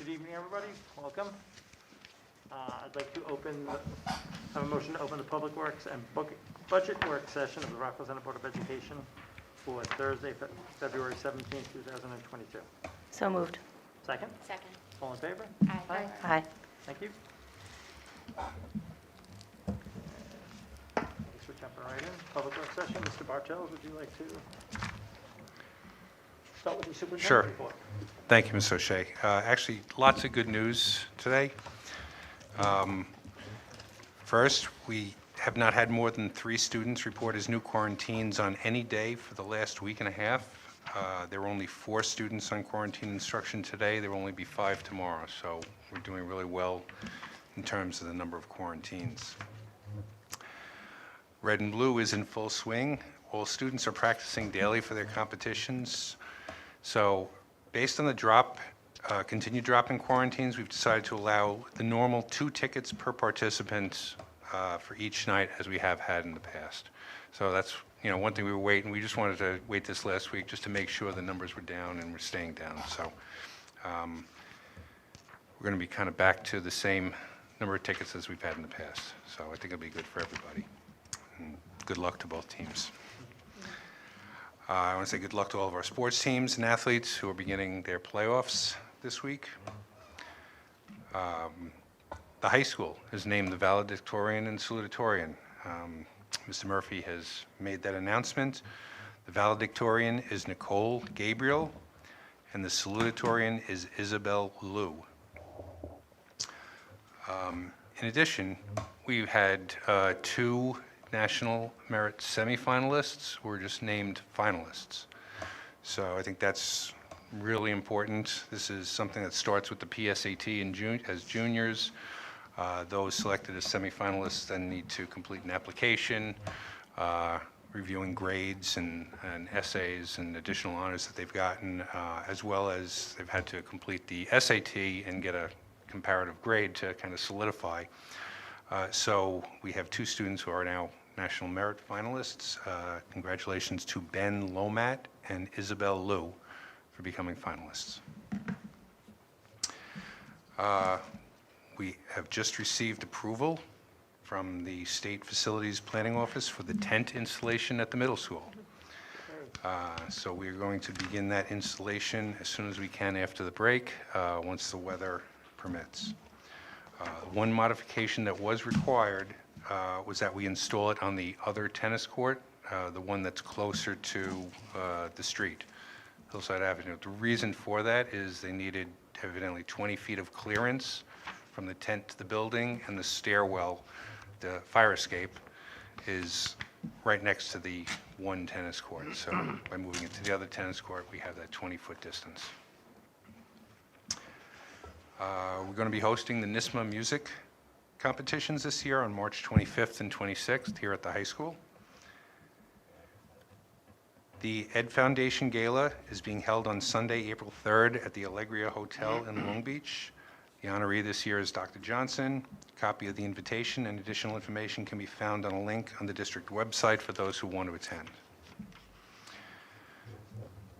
Good evening, everybody. Welcome. I'd like to have a motion to open the Public Works and Budget Work Session of the Rockville Center Board of Education for Thursday, February 17th, 2022. So moved. Second? Second. All in favor? Aye. Aye. Thank you. Thanks for jumping right in. Public Works Session, Mr. Bartels, would you like to start with the superintendent's Sure. report? Thank you, Ms. O'Shea. Actually, lots of good news today. First, we have not had more than 3 students report as new quarantines on any day for the last week and a half. There were only 4 students on quarantine instruction today. There will only be 5 tomorrow, so we're doing really well in terms of the number of quarantines. Red and Blue is in full swing. All students are practicing daily for their competitions. So based on the continued drop in quarantines, we've decided to allow the normal 2 tickets per participant for each night as we have had in the past. So that's, one thing we were waiting. We just wanted to wait this last week just to make sure the numbers were down and we're staying down. So we're going to be kind of back to the same number of tickets as we've had in the past. So I think it'll be good for everybody. And good luck to both teams. I want to say good luck to all of our sports teams and athletes who are beginning their playoffs this week. The high school is named the valedictorian and salutatorian. Mr. Murphy has made that announcement. The valedictorian is Nicole Gabriel, and the salutatorian is Isabel Liu. In addition, we've had 2 National Merit semifinalists who were just named finalists. So I think that's really important. This is something that starts with the PSAT as juniors. Those selected as semifinalists then need to complete an application, reviewing grades and essays and additional honors that they've gotten, as well as they've had to complete the SAT and get a comparative grade to kind of solidify. So we have 2 students who are now National Merit finalists. Congratulations to Ben Lomat and Isabel Liu for becoming finalists. We have just received approval from the State Facilities Planning Office for the tent installation at the middle school. So we are going to begin that installation as soon as we can after the break, once the weather permits. One modification that was required was that we install it on the other tennis court, the one that's closer to the street, Hillside Avenue. The reason for that is they needed evidently 20 feet of clearance from the tent to the building, and the stairwell, the fire escape, is right next to the one tennis court. So by moving it to the other tennis court, we have that 20-foot distance. We're going to be hosting the NISMA music competitions this year on March 25th and 26th here at the high school. The Ed Foundation Gala is being held on Sunday, April 3rd at the Allegria Hotel in Long Beach. The honoree this year is Dr. Johnson. A copy of the invitation and additional information can be found on a link on the district website for those who want to attend.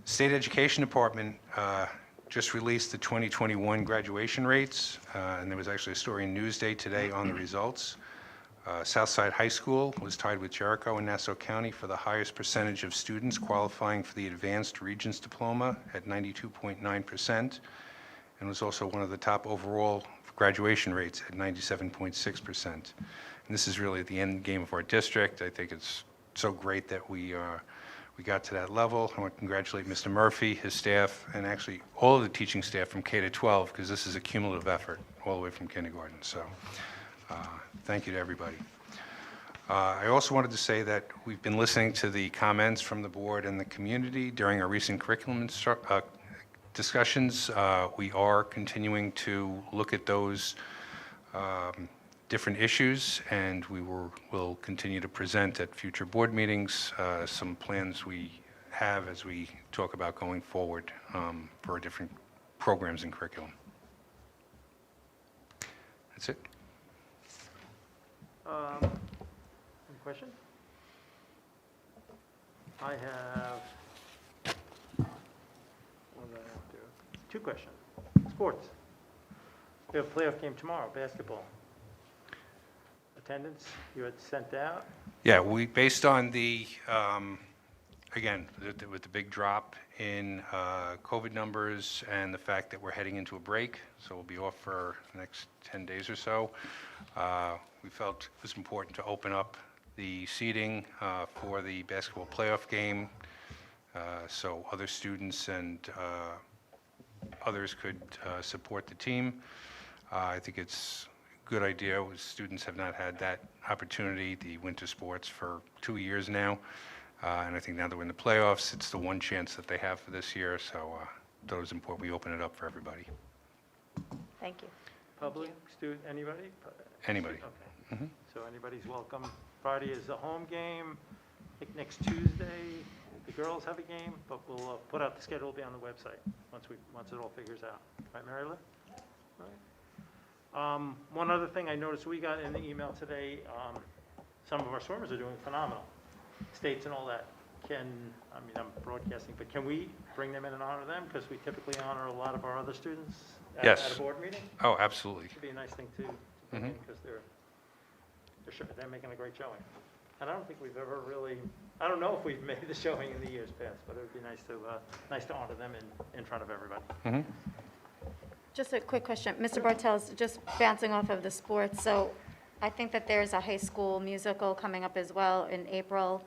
State Education Department just released the 2021 graduation rates, and there was actually a story in Newsday today on the results. Southside High School was tied with Jericho and Nassau County for the highest percentage of students qualifying for the Advanced Regents Diploma at 92.9%, and was also one of the top overall graduation rates at 97.6%. And this is really the end game of our district. I think it's so great that we got to that level. I want to congratulate Mr. Murphy, his staff, and actually all of the teaching staff from K to 12, because this is a cumulative effort all the way from kindergarten. So thank you to everybody. I also wanted to say that we've been listening to the comments from the board and the community during our recent curriculum discussions. We are continuing to look at those different issues, and we will continue to present at future board meetings some plans we have as we talk about going forward for our different programs and curriculum. That's it. Any questions? I have, what did I have to do? 2 questions. Sports. We have a playoff game tomorrow, basketball. Attendance, you had sent out? Yeah, based on the, again, with the big drop in COVID numbers and the fact that we're heading into a break, so we'll be off for the next 10 days or so, we felt it was important to open up the seating for the basketball playoff game, so other students and others could support the team. I think it's a good idea. Students have not had that opportunity, the winter sports, for 2 years now. And I think now that we're in the playoffs, it's the one chance that they have for this year. So I thought it was important we open it up for everybody. Thank you. Public, student, anybody? Anybody. Okay. So anybody's welcome. Friday is a home game. I think next Tuesday, the girls have a game, but we'll put out the schedule, will be on the website once it all figures out. Right, Mary Lou? Right. One other thing I noticed we got in the email today, some of our swimmers are doing phenomenal. States and all that. I'm broadcasting, but can we bring them in and honor them? Because we typically honor a lot of our other students Yes. at a board meeting. Oh, absolutely. It'd be a nice thing to bring in, because they're making a great showing. And I don't think we've ever really, I don't know if we've made the showing in the years past, but it would be nice to honor them in front of everybody. Just a quick question. Mr. Bartels, just bouncing off of the sports, so I think that there's a high school musical coming up as well in April.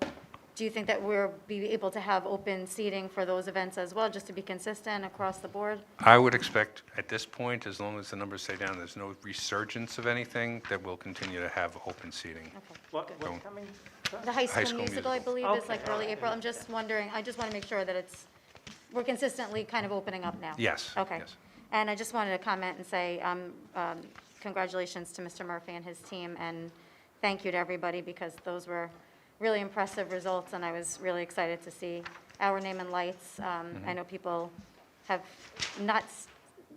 Do you think that we'll be able to have open seating for those events as well, just to be consistent across the board? I would expect at this point, as long as the numbers stay down, there's no resurgence of anything, that we'll continue to have open seating. Okay. What's Don't- coming? The high High school School musical, I Musical. believe, is like Okay. early April. I'm just wondering, I just want to make sure that we're consistently kind of opening up now. Yes. Okay. Yes. And I just wanted to comment and say congratulations to Mr. Murphy and his team, and thank you to everybody, because those were really impressive results, and I was really excited to see our name in lights. I know people have not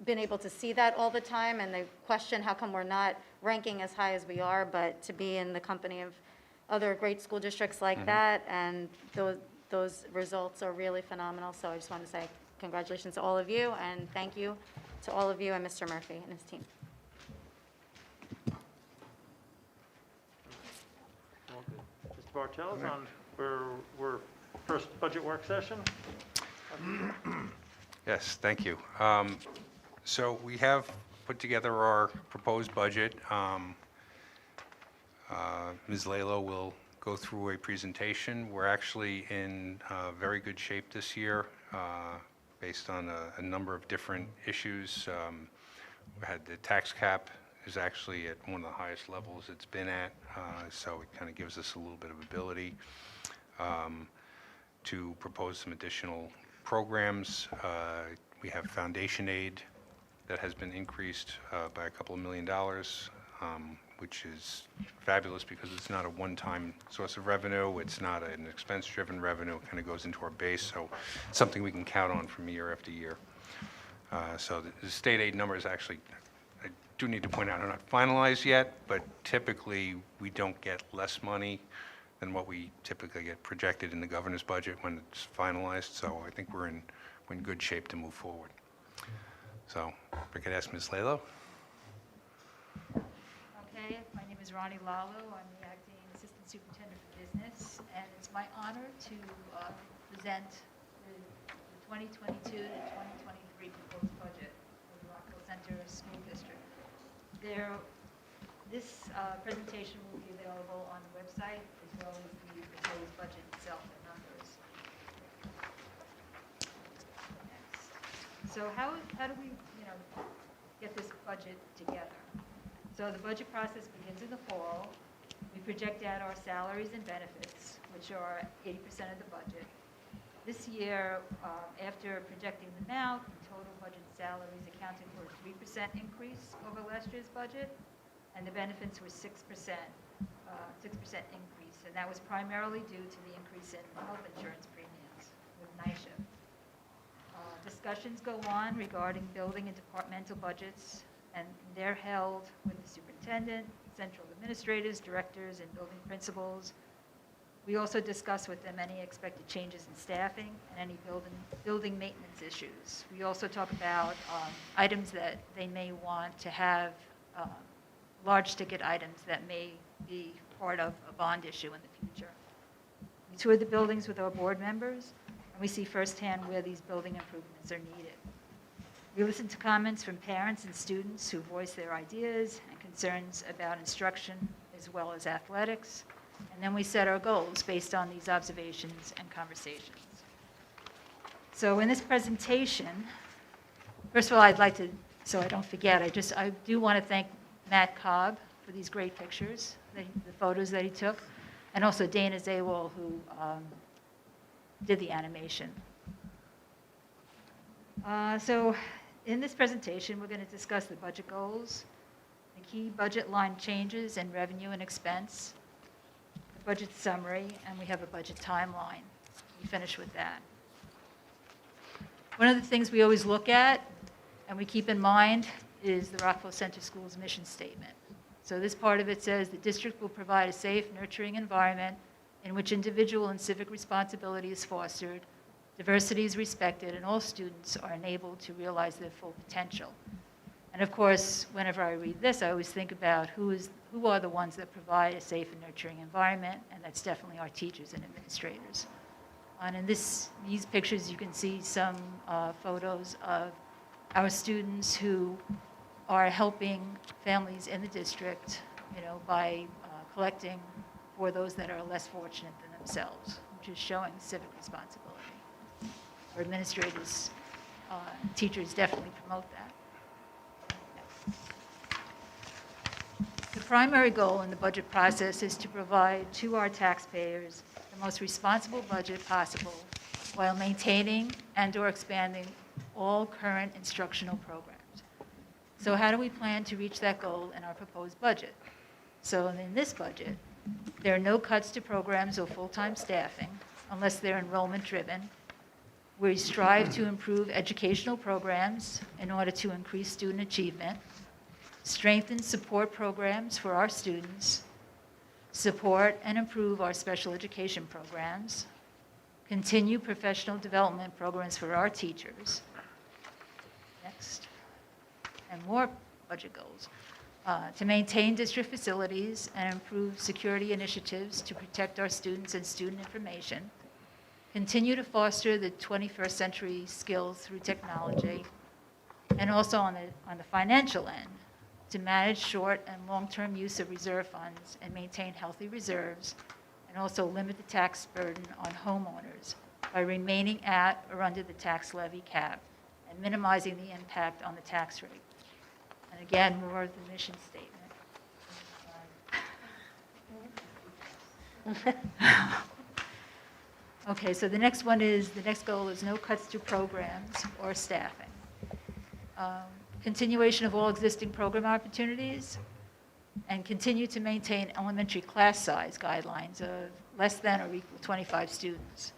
been able to see that all the time, and they question how come we're not ranking as high as we are, but to be in the company of other great school districts like that, and those results are really phenomenal. So I just want to say congratulations to all of you, and thank you to all of you and Mr. Murphy and his team. All good. Mr. Bartels, we're first budget work session. Yes, thank you. So we have put together our proposed budget. Ms. Lalo will go through a presentation. We're actually in very good shape this year based on a number of different issues. We had the tax cap is actually at one of the highest levels it's been at, so it kind of gives us a little bit of ability to propose some additional programs. We have foundation aid that has been increased by a couple of $1 million, which is fabulous because it's not a one-time source of revenue. It's not an expense-driven revenue. It kind of goes into our base, so it's something we can count on from year after year. So the state aid numbers actually, I do need to point out, are not finalized yet, but typically we don't get less money than what we typically get projected in the governor's budget when it's finalized. So I think we're in good shape to move forward. So if I could ask Ms. Lalo. Okay, my name is Ronnie Lalo. I'm the acting assistant superintendent for business, and it's my honor to present the 2022 to 2023 proposed budget for the Rockville Center School District. This presentation will be available on the website, as well as the proposed budget itself and numbers. Next. So how do we, get this budget together? So the budget process begins in the fall. We project out our salaries and benefits, which are 80% of the budget. This year, after projecting them out, the total budget salaries accounted for a 3% increase over last year's budget, and the benefits were 6% increase, and that was primarily due to the increase in health insurance premiums with NYSHA. Discussions go on regarding building and departmental budgets, and they're held with the superintendent, central administrators, directors, and building principals. We also discuss with them any expected changes in staffing and any building maintenance issues. We also talk about items that they may want to have, large ticket items that may be part of a bond issue in the future. We tour the buildings with our board members, and we see firsthand where these building improvements are needed. We listen to comments from parents and students who voice their ideas and concerns about instruction as well as athletics, and then we set our goals based on these observations and conversations. So in this presentation, first of all, I'd like to, so I don't forget, I do want to thank Matt Cobb for these great pictures, the photos that he took, and also Dana Zaywall, who did the animation. So in this presentation, we're going to discuss the budget goals, the key budget line changes in revenue and expense, the budget summary, and we have a budget timeline. We finish with that. One of the things we always look at and we keep in mind is the Rockville Center Schools mission statement. So this part of it says the district will provide a safe, nurturing environment in which individual and civic responsibility is fostered, diversity is respected, and all students are enabled to realize their full potential. And of course, whenever I read this, I always think about who are the ones that provide a safe and nurturing environment, and that's definitely our teachers and administrators. And in these pictures, you can see some photos of our students who are helping families in the district, by collecting for those that are less fortunate than themselves, which is showing civic responsibility. Our administrators, teachers definitely promote that. The primary goal in the budget process is to provide to our taxpayers the most responsible budget possible while maintaining and/or expanding all current instructional programs. So how do we plan to reach that goal in our proposed budget? So in this budget, there are no cuts to programs or full-time staffing unless they're enrollment-driven. We strive to improve educational programs in order to increase student achievement, strengthen support programs for our students, support and improve our special education programs, continue professional development programs for our teachers. Next. And more budget goals. To maintain district facilities and improve security initiatives to protect our students and student information, continue to foster the 21st century skills through technology, and also on the financial end, to manage short and long-term use of reserve funds and maintain healthy reserves, and also limit the tax burden on homeowners by remaining at or under the tax levy cap and minimizing the impact on the tax rate. And again, more of the mission statement. Okay, so the next goal is no cuts to programs or staffing. Continuation of all existing program opportunities, and continue to maintain elementary class size guidelines of less than or equal to 25 students.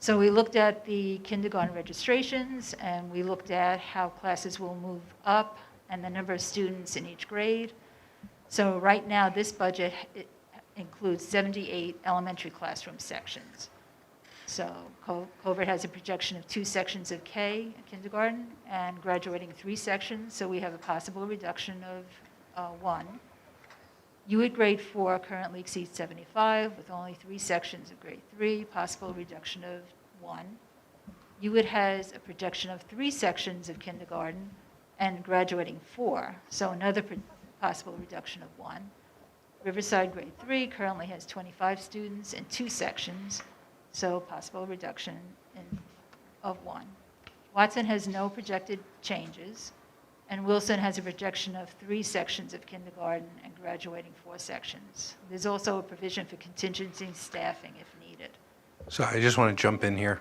So we looked at the kindergarten registrations, and we looked at how classes will move up and the number of students in each grade. So right now, this budget includes 78 elementary classroom sections. So Covert has a projection of 2 sections of K in kindergarten and graduating 3 sections, so we have a possible reduction of 1. UIT grade 4 currently exceeds 75 with only 3 sections of grade 3, possible reduction of 1. UIT has a projection of 3 sections of kindergarten and graduating 4, so another possible reduction of 1. Riverside grade 3 currently has 25 students and 2 sections, so possible reduction of 1. Watson has no projected changes, and Wilson has a projection of 3 sections of kindergarten and graduating 4 sections. There's also a provision for contingency staffing if needed. So I just want to jump in here.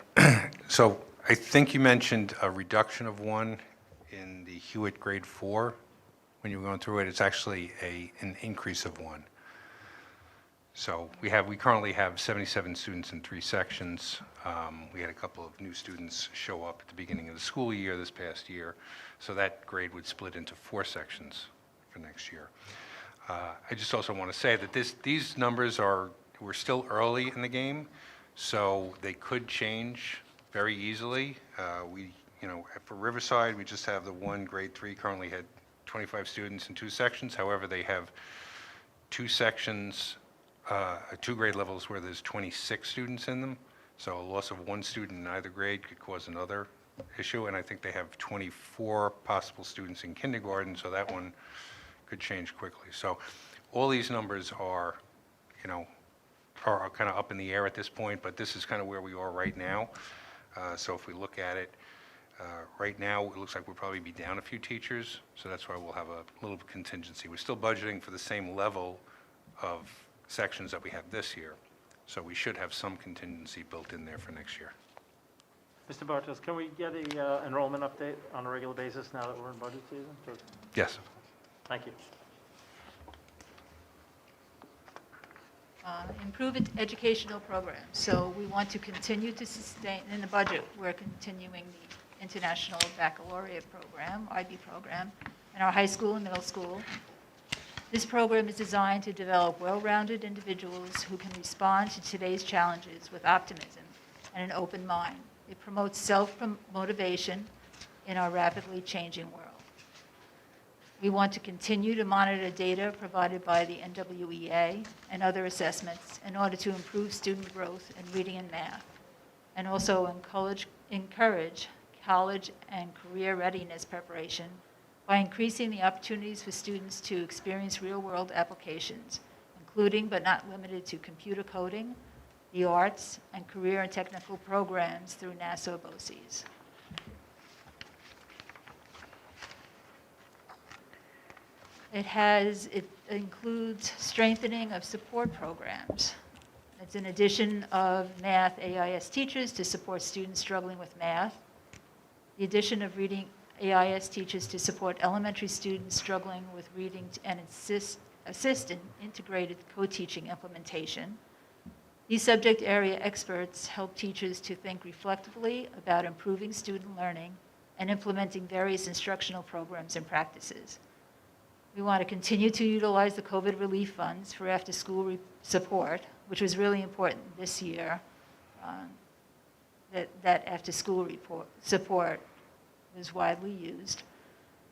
So I think you mentioned a reduction of 1 in the Hewitt grade 4. When you were going through it, it's actually an increase of 1. So we currently have 77 students in 3 sections. We had a couple of new students show up at the beginning of the school year this past year, so that grade would split into 4 sections for next year. I just also want to say that these numbers are we're still early in the game, so they could change very easily. For Riverside, we just have the one grade 3 currently had 25 students in 2 sections. However, they have 2 sections, 2 grade levels where there's 26 students in them. So a loss of 1 student in either grade could cause another issue. And I think they have 24 possible students in kindergarten, so that one could change quickly. So all these numbers are kind of up in the air at this point, but this is kind of where we are right now. So if we look at it, right now, it looks like we'll probably be down a few teachers, so that's why we'll have a little contingency. We're still budgeting for the same level of sections that we have this year, so we should have some contingency built in there for next year. Mr. Bartos, can we get a enrollment update on a regular basis now that we're in budget season? Yes. Thank you. Improve educational programs. So we want to continue to sustain, in the budget, we're continuing the International Baccalaureate program, IB program, in our high school and middle school. This program is designed to develop well-rounded individuals who can respond to today's challenges with optimism and an open mind. It promotes self-motivation in our rapidly changing world. We want to continue to monitor data provided by the NWEA and other assessments in order to improve student growth in reading and math, and also encourage college and career readiness preparation by increasing the opportunities for students to experience real-world applications, including but not limited to computer coding, the arts, and career and technical programs through Nassau BOCES. It includes strengthening of support programs. It's an addition of math AIS teachers to support students struggling with math, the addition of reading AIS teachers to support elementary students struggling with reading and assist in integrated co-teaching implementation. These subject area experts help teachers to think reflectively about improving student learning and implementing various instructional programs and practices. We want to continue to utilize the COVID relief funds for after-school support, which was really important this year, that after-school support was widely used.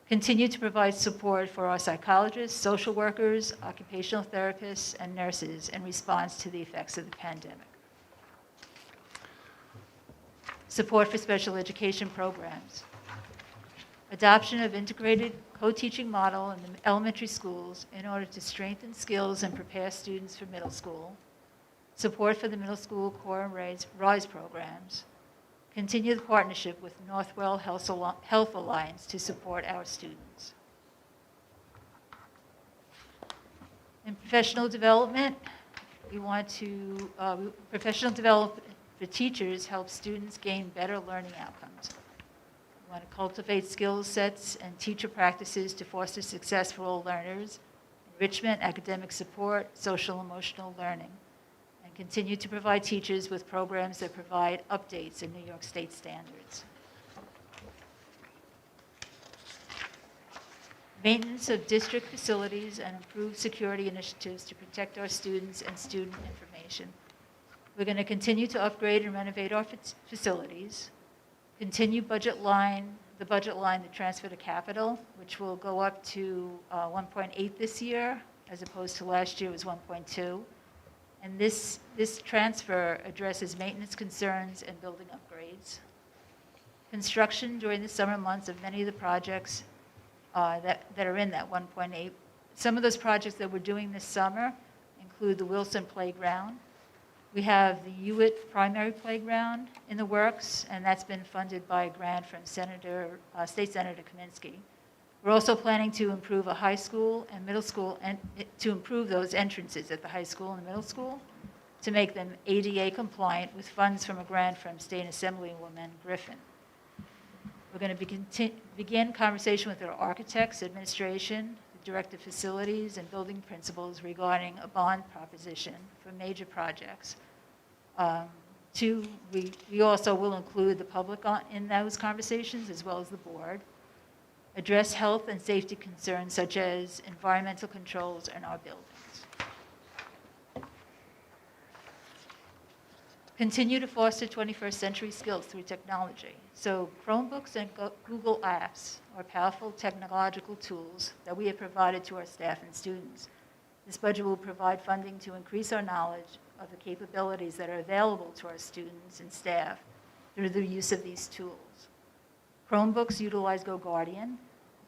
Continue to provide support for our psychologists, social workers, occupational therapists, and nurses in response to the effects of the pandemic. Support for special education programs. Adoption of integrated co-teaching model in the elementary schools in order to strengthen skills and prepare students for middle school. Support for the middle school core and RISE programs. Continue the partnership with Northwell Health Alliance to support our students. In professional development, we want to, professional development for teachers helps students gain better learning outcomes. We want to cultivate skill sets and teacher practices to foster successful learners, enrichment, academic support, social emotional learning, and continue to provide teachers with programs that provide updates in New York State standards. Maintenance of district facilities and improved security initiatives to protect our students and student information. We're going to continue to upgrade and renovate our facilities, continue the budget line to transfer to capital, which will go up to 1.8 this year, as opposed to last year it was 1.2. And this transfer addresses maintenance concerns and building upgrades. Construction during the summer months of many of the projects that are in that 1.8. Some of those projects that we're doing this summer include the Wilson Playground. We have the Hewitt Primary Playground in the works, and that's been funded by a grant from State Senator Kaminsky. We're also planning to improve a high school and middle school, and to improve those entrances at the high school and the middle school, to make them ADA compliant with funds from a grant from State Assemblywoman Griffin. We're going to begin conversation with our architects, administration, the director of facilities, and building principals regarding a bond proposition for major projects. We also will include the public in those conversations, as well as the board. Address health and safety concerns such as environmental controls in our buildings. continue to foster 21st century skills through technology. So Chromebooks and Google Apps are powerful technological tools that we have provided to our staff and students. This budget will provide funding to increase our knowledge of the capabilities that are available to our students and staff through the use of these tools. Chromebooks utilize GoGuardian,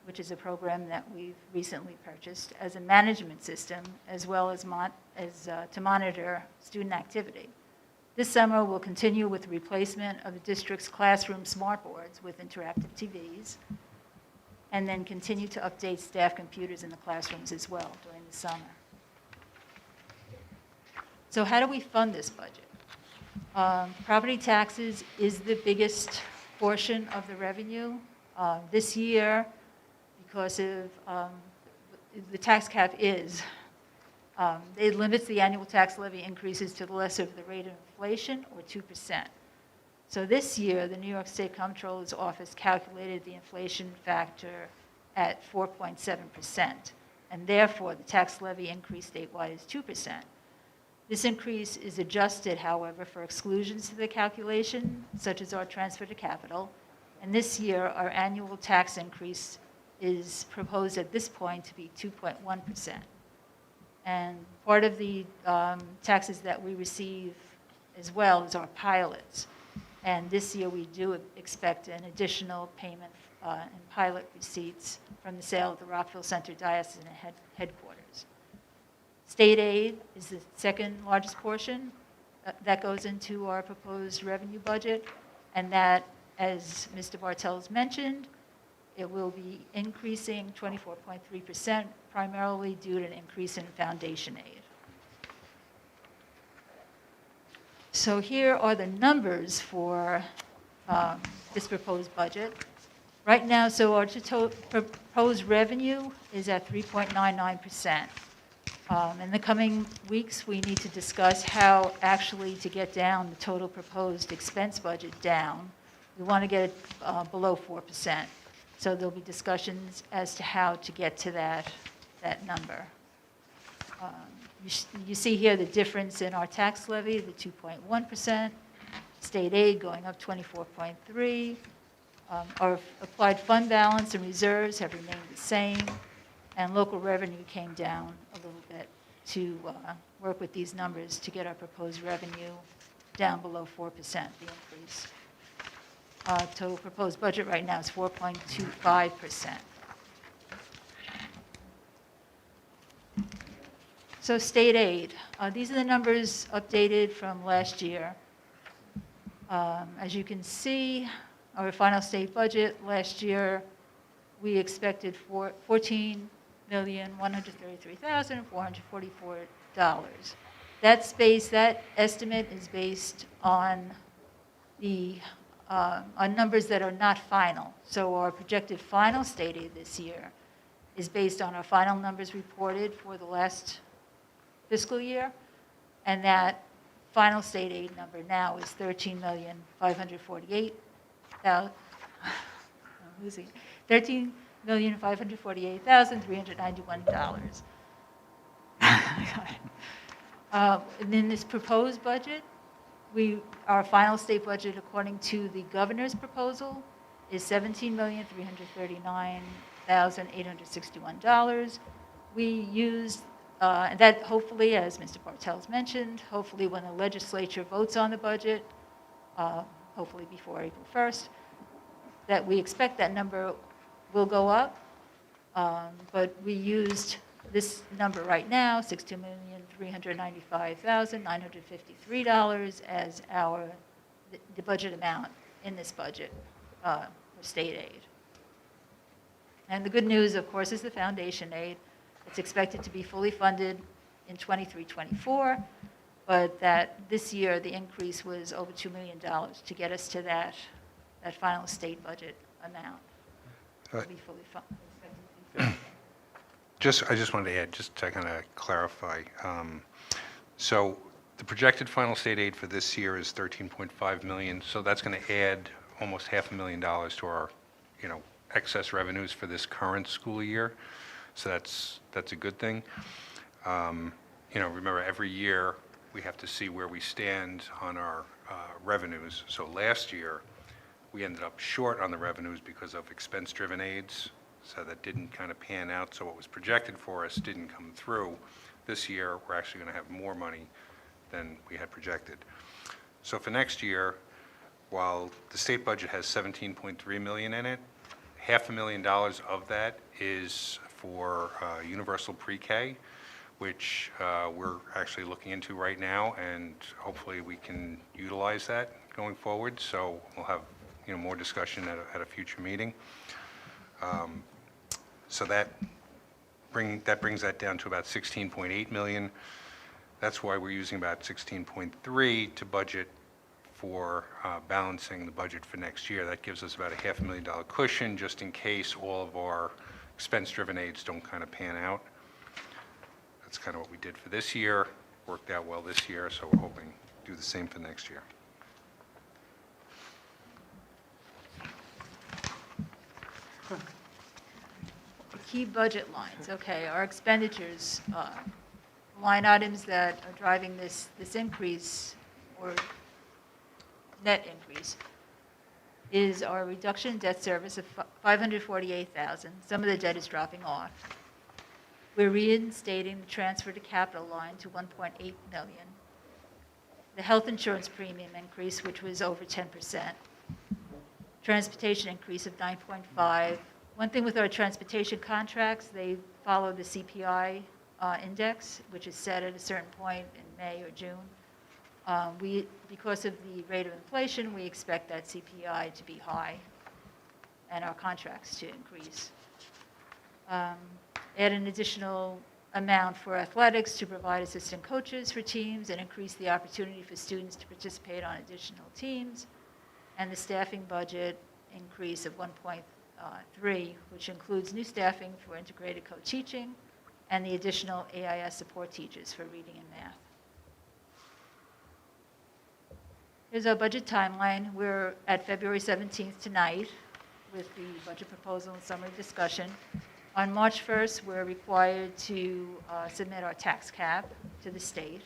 which is a program that we've recently purchased, as a management system, as well as to monitor student activity. This summer, we'll continue with the replacement of the district's classroom smartboards with interactive TVs, and then continue to update staff computers in the classrooms as well during the summer. So how do we fund this budget? Property taxes is the biggest portion of the revenue. This year, because of the tax cap it limits the annual tax levy increases to the lesser of the rate of inflation, or 2%. So this year, the New York State Comptroller's Office calculated the inflation factor at 4.7%, and therefore the tax levy increase statewide is 2%. This increase is adjusted, however, for exclusions to the calculation, such as our transfer to capital, and this year our annual tax increase is proposed at this point to be 2.1%. And part of the taxes that we receive as well is our pilots. And this year we do expect an additional payment in pilot receipts from the sale of the Rockville Center Diocesan headquarters. State aid is the second largest portion that goes into our proposed revenue budget, and that, as Mr. Bartels mentioned, it will be increasing 24.3%, primarily due to an increase in foundation aid. So here are the numbers for this proposed budget. Right now, so our proposed revenue is at 3.99%. In the coming weeks, we need to discuss how actually to get down the total proposed expense budget down. We want to get it below 4%. So there'll be discussions as to how to get to that number. You see here the difference in our tax levy, the 2.1%, state aid going up 24.3%. Our applied fund balance and reserves have remained the same, and local revenue came down a little bit to work with these numbers to get our proposed revenue down below 4%, the increase. Total proposed budget right now is 4.25%. So state aid. These are the numbers updated from last year. As you can see, our final state budget last year, we expected $14,133,444. That estimate is based on on numbers that are not final. So our projected final state aid this year is based on our final numbers reported for the last fiscal year, and that final state aid number now is $13,548,391. And in this proposed budget, our final state budget, according to the governor's proposal, is $17,339,861. We used, and that hopefully, as Mr. Bartels mentioned, hopefully when the legislature votes on the budget, hopefully before April 1st, that we expect that number will go up. But we used this number right now, $62,395,953, as the budget amount in this budget for state aid. And the good news, of course, is the foundation aid. It's expected to be fully funded in 23-24, but that this year the increase was over $2 million to get us to that final state budget amount. To be fully funded. I just wanted to add, just to kind of clarify. So the projected final state aid for this year is $13.5 million. So that's going to add almost $500,000 to our, excess revenues for this current school year. So that's a good thing. Remember, every year we have to see where we stand on our revenues. So last year, we ended up short on the revenues because of expense-driven aids, so that didn't kind of pan out, so what was projected for us didn't come through. This year, we're actually going to have more money than we had projected. So for next year, while the state budget has $17.3 million in it, $500,000 of that is for universal pre-K, which we're actually looking into right now, and hopefully we can utilize that going forward. So we'll have, more discussion at a future meeting. So that brings that down to about $16.8 million. That's why we're using about $16.3 to budget for balancing the budget for next year. That gives us about a $500,000 cushion just in case all of our expense-driven aids don't kind of pan out. That's kind of what we did for this year. Worked out well this year, so we're hoping to do the same for next year. Key budget lines, okay, our expenditures, line items that are driving this increase, or net increase, is our reduction in debt service of $548,000. Some of the debt is dropping off. We're reinstating the transfer to capital line to $1.8 million. The health insurance premium increase, which was over 10%. Transportation increase of 9.5. One thing with our transportation contracts, they follow the CPI index, which is set at a certain point in May or June. Because of the rate of inflation, we expect that CPI to be high and our contracts to increase. Add an additional amount for athletics to provide assistant coaches for teams and increase the opportunity for students to participate on additional teams. And the staffing budget increase of 1.3, which includes new staffing for integrated co-teaching and the additional AIS support teachers for reading and math. Here's our budget timeline. We're at February 17th tonight with the budget proposal and summary discussion. On March 1st, we're required to submit our tax cap to the state.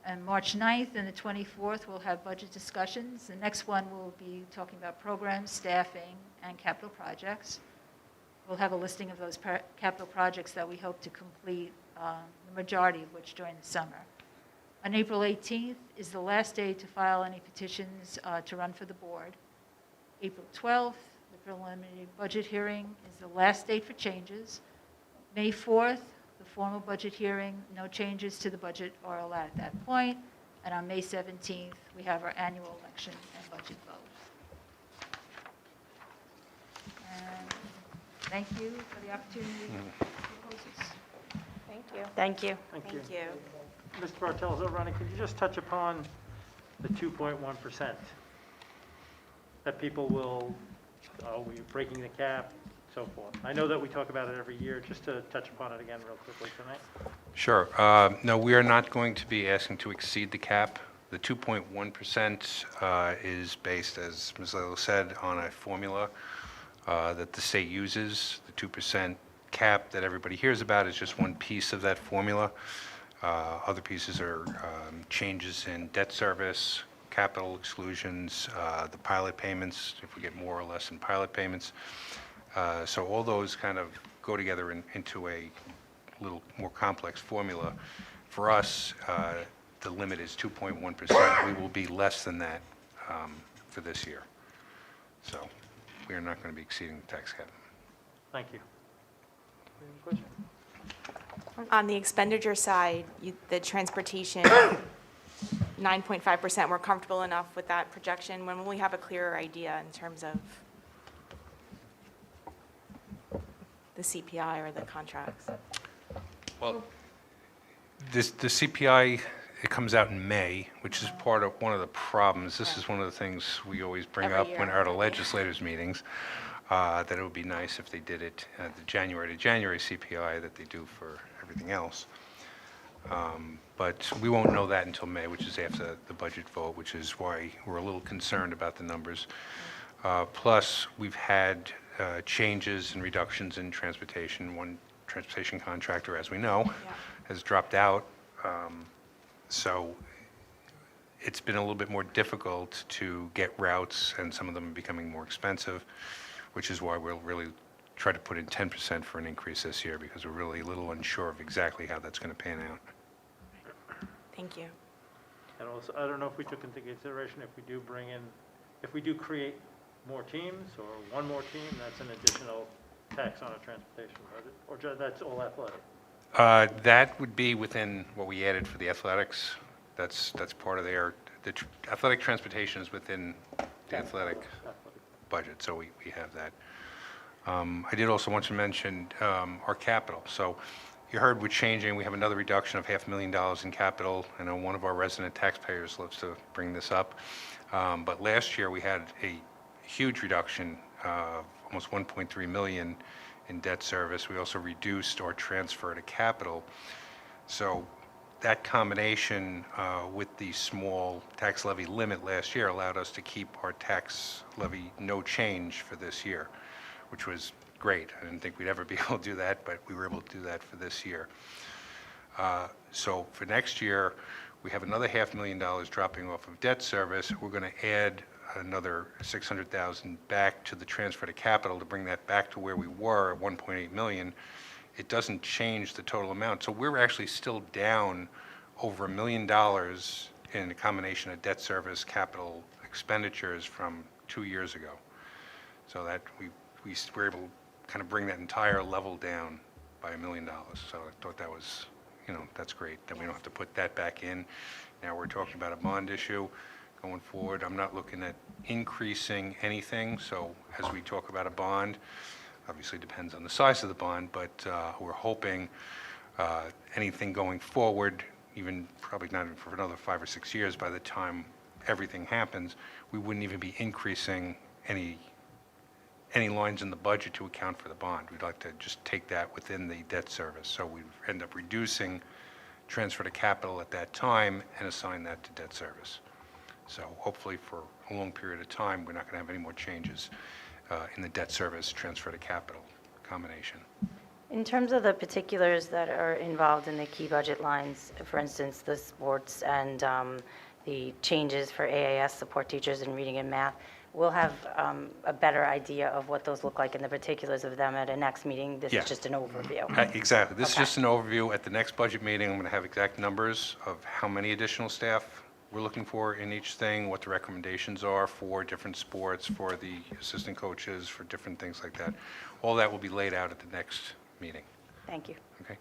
And March 9th and the 24th, we'll have budget discussions. The next one will be talking about programs, staffing, and capital projects. We'll have a listing of those capital projects that we hope to complete, the majority of which during the summer. On April 18th is the last day to file any petitions to run for the board. April 12th, the preliminary budget hearing is the last date for changes. May 4th, the formal budget hearing, no changes to the budget are allowed at that point. And on May 17th, we have our annual election and budget vote. And thank you for the opportunity to propose this. Thank you. Thank you. Thank you. Mr. Bartello, Ronnie, could you just touch upon the 2.1%? That people will, we're breaking the cap, so forth. I know that we talk about it every year, just to touch upon it again real quickly tonight. Sure. No, we are not going to be asking to exceed the cap. The 2.1% is based, as Ms. Lalo said, on a formula that the state uses. The 2% cap that everybody hears about is just one piece of that formula. Other pieces are changes in debt service, capital exclusions, the pilot payments, if we get more or less in pilot payments. So all those kind of go together into a little more complex formula. For us, the limit is 2.1%. We will be less than that for this year. So we are not going to be exceeding the tax cap. Thank you. Any question? On the expenditure side, the transportation, 9.5%, we're comfortable enough with that projection. When will we have a clearer idea in terms of the CPI or the contracts? Well, the CPI, it comes out in May, which is part of one of the problems. This is one of the things we always bring Every up year. when at our legislators' meetings, that it would be nice if they did it at the January to January CPI that they do for everything else. But we won't know that until May, which is after the budget vote, which is why we're a little concerned about the numbers. Plus, we've had changes and reductions in transportation. One transportation contractor, as we know, Yeah. has dropped out. So it's been a little bit more difficult to get routes, and some of them are becoming more expensive, which is why we'll really try to put in 10% for an increase this year, because we're really a little unsure of exactly how that's going to pan out. Thank you. And also, I don't know if we took into consideration if we do create more teams or one more team, that's an additional tax on our transportation budget, or that's all athletic? That would be within what we added for the athletics. That's part of athletic transportation is within the athletic budget, so we have that. I did also want to mention our capital. So you heard we're changing. We have another reduction of $500,000 in capital. I know one of our resident taxpayers loves to bring this up. But last year we had a huge reduction of almost $1.3 million in debt service. We also reduced our transfer to capital. So that combination with the small tax levy limit last year allowed us to keep our tax levy no change for this year, which was great. I didn't think we'd ever be able to do that, but we were able to do that for this year. So for next year, we have another $500,000 dropping off of debt service. We're going to add another $600,000 back to the transfer to capital to bring that back to where we were at $1.8 million. It doesn't change the total amount. So we're actually still down over $1 million in a combination of debt service capital expenditures from 2 years ago. So that we were able to kind of bring that entire level down by $1 million. So I thought that was, that's great that we don't have to put that back in. Now we're talking about a bond issue going forward. I'm not looking at increasing anything. So as we talk about a bond, obviously depends on the size of the bond, but we're hoping anything going forward, even probably not even for another 5 or 6 years, by the time everything happens, we wouldn't even be increasing any lines in the budget to account for the bond. We'd like to just take that within the debt service. So we end up reducing transfer to capital at that time and assign that to debt service. So hopefully for a long period of time, we're not going to have any more changes in the debt service transfer to capital combination. In terms of the particulars that are involved in the key budget lines, for instance, the sports and the changes for AAS support teachers in reading and math, we'll have a better idea of what those look like and the particulars of them at a next meeting. This Yeah. is just an overview. Exactly. This is Okay. just an overview. At the next budget meeting, I'm going to have exact numbers of how many additional staff we're looking for in each thing, what the recommendations are for different sports, for the assistant coaches, for different things like that. All that will be laid out at the next meeting. Thank you. Okay?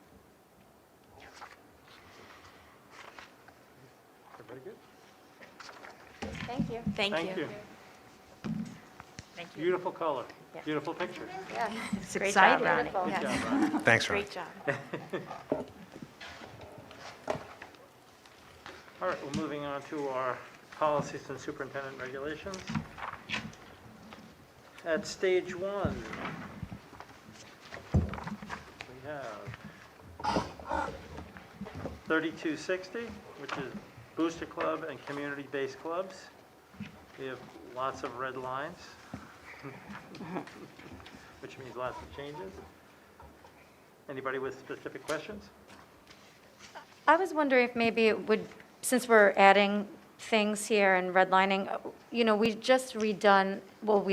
Everybody good? Thank you. Thank you. Thank you. Thank you. Beautiful color, Yeah. beautiful picture. Yeah. It's Great job, exciting. Ronnie. Good Yeah. job, Ron. Thanks, Ron. Great job. All right, we're moving on to our policies and superintendent regulations. At stage 1, we have 3260, which is booster club and community-based clubs. We have lots of red lines, which means lots of changes. Anybody with specific questions? I was wondering if maybe it would, since we're adding things here and redlining, we just we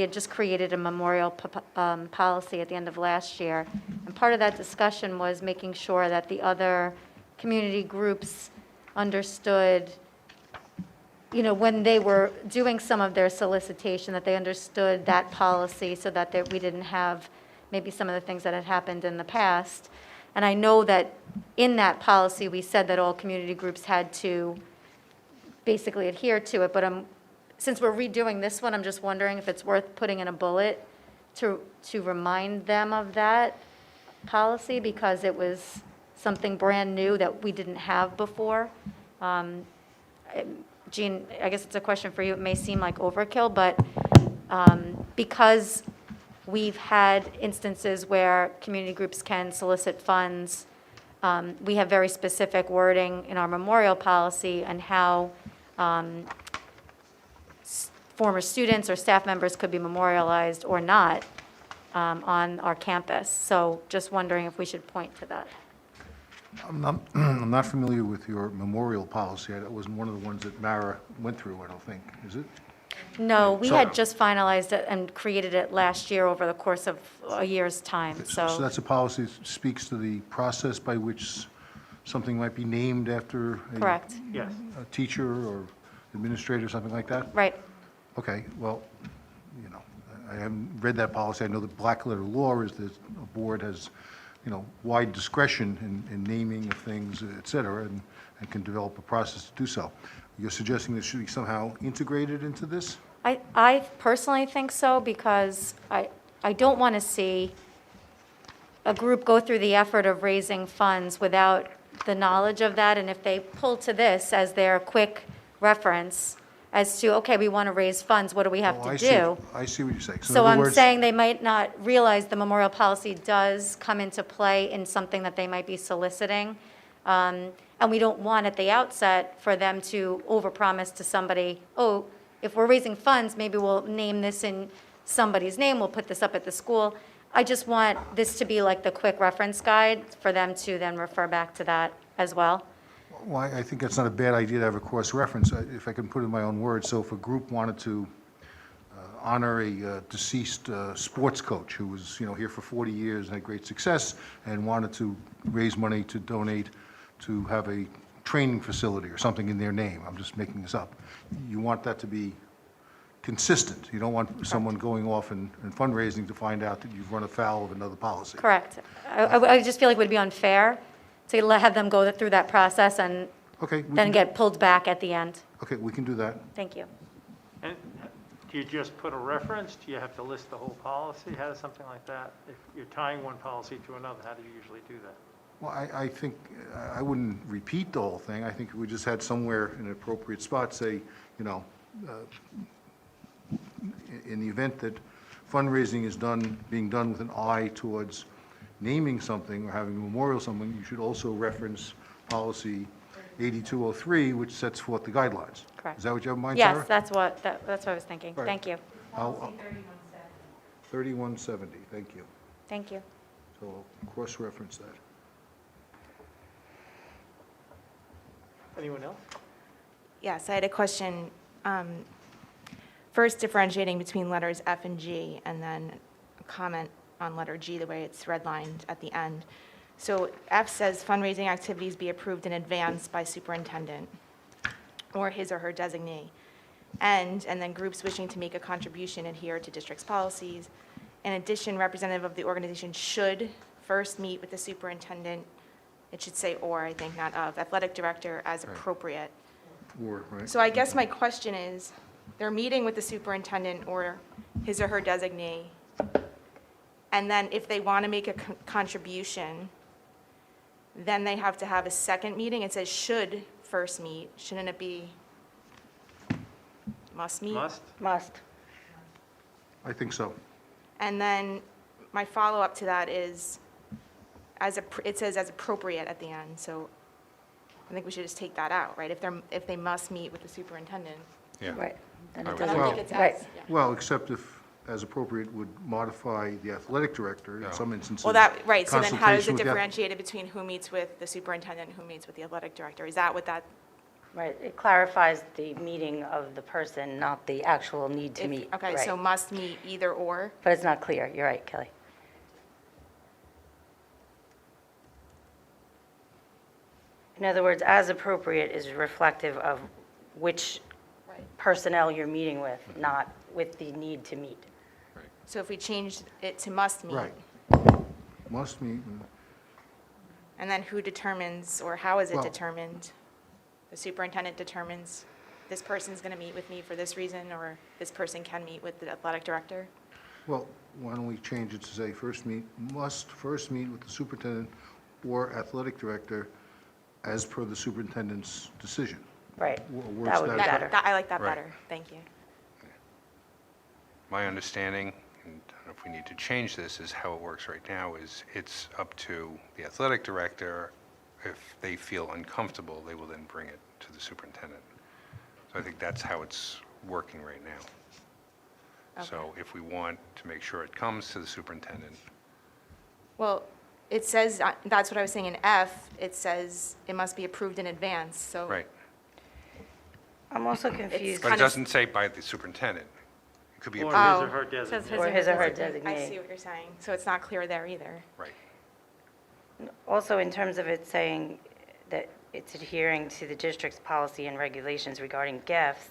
had just created a memorial policy at the end of last year. And part of that discussion was making sure that the other community groups understood, when they were doing some of their solicitation, that they understood that policy so that we didn't have maybe some of the things that had happened in the past. And I know that in that policy, we said that all community groups had to basically adhere to it, but since we're redoing this one, I'm just wondering if it's worth putting in a bullet to remind them of that policy, because it was something brand new that we didn't have before. Jean, I guess it's a question for you. It may seem like overkill, but because we've had instances where community groups can solicit funds, we have very specific wording in our memorial policy on how former students or staff members could be memorialized or not on our campus. So just wondering if we should point to that. I'm not familiar with your memorial policy. That wasn't one of the ones that Mara went through, I don't think, is it? No, we So- had just finalized it and created it last year over the course of a year's time, So so, that's a policy that speaks to the process by which something might be named after correct, Yes. a teacher or administrator, something like that? right. Okay, well, you know, I haven't read that policy. I know that black letter law is that a board has, you know, wide discretion in naming of things, et cetera, and can develop a process to do so. You're suggesting this should be somehow integrated into this? I personally think so, because I don't want to see a group go through the effort of raising funds without the knowledge of that, and if they pull to this as their quick reference as to, okay, we want to raise funds, what do we have Oh, to I do? see. I see what you're saying. in So other I'm words- saying they might not realize the memorial policy does come into play in something that they might be soliciting. And we don't want at the outset for them to overpromise to somebody, oh, if we're raising funds, maybe we'll name this in somebody's name, we'll put this up at the school. I just want this to be like the quick reference guide for them to then refer back to that as well. Well, I think that's not a bad idea to have a cross-reference, if I can put it in my own words. So if a group wanted to honor a deceased sports coach who was, you know, here for 40 years and had great success and wanted to raise money to donate to have a training facility or something in their name, I'm just making this up, you want that to be consistent. You don't want someone going off and fundraising to find out that you've run afoul of another policy. Correct. I just feel like it would be unfair to have them go through that process and Okay, then get pulled back at the end. okay, we can do that. Thank you. And do you just put a reference? Do you have to list the whole policy? How does something like that? If you're tying one policy to another, how do you usually do that? Well, I think, I wouldn't repeat the whole thing. I think we just had somewhere in an appropriate spot say, you know, in the event that fundraising is being done with an eye towards naming something or having a memorial something, you should also reference policy 8203, which sets forth the guidelines. Correct. Is that what you have in mind, Sarah? Yes, that's what I was thinking. Right. Thank you. 3170, thank you. Thank you. So I'll cross-reference that. Anyone else? Yes, I had a question. First, differentiating between letters F and G, and then a comment on letter G, the way it's redlined at the end. So F says fundraising activities be approved in advance by superintendent or his or her designee. And then groups wishing to make a contribution adhere to district's policies. In addition, representative of the organization should first meet with the superintendent. It should say or, I think, not of, athletic director as appropriate. Or, right? So I guess my question is, they're meeting with the superintendent or his or her designee, and then if they want to make a contribution, then they have to have a second meeting. It says should first meet. Shouldn't it be must meet? Must? Must. I think so. And then my follow-up to that is, it says as appropriate at the end, so I think we should just take that out, right? If they must meet with the superintendent. Yeah. Right. Then I it would- I doesn't. don't think it's Right. as, yeah. Well, except if, as appropriate, would modify the athletic director No. in some instances. Well, that, right, so then how is consultation it with the ath- differentiated between who meets with the superintendent and who meets with the athletic director? Is that what that, Right, it clarifies the meeting of the person, not the actual need to if- meet. okay, Right. so must meet either or? But it's not clear, you're right, Kelly. In other words, as appropriate is reflective of which Right. personnel you're meeting with, not with the need to meet. So if we change it to must meet? Right. Must meet, And then who determines, or how is it Well- determined? The superintendent determines, this person's going to meet with me for this reason, or this person can meet with the athletic director? well, why don't we change it to say must first meet with the superintendent or athletic director as per the superintendent's decision. Right, Words that would be that- better. I like that Right. better, thank you. My understanding, and I don't know if we need to change this, is how it works right now is it's up to the athletic director. If they feel uncomfortable, they will then bring it to the superintendent. So I think that's how it's working right now. So if we want to make sure it comes to the superintendent, Well, It says, that's what I was saying in F, it says it must be approved in advance, so. Right. I'm also confused. But it kind of- doesn't say by the superintendent. It could be Or approved. his or her Says designee. Or his or her designee. I designee. see what you're saying, so it's not clear there either. Right. Also, in terms of it saying that it's adhering to the district's policy and regulations regarding gifts,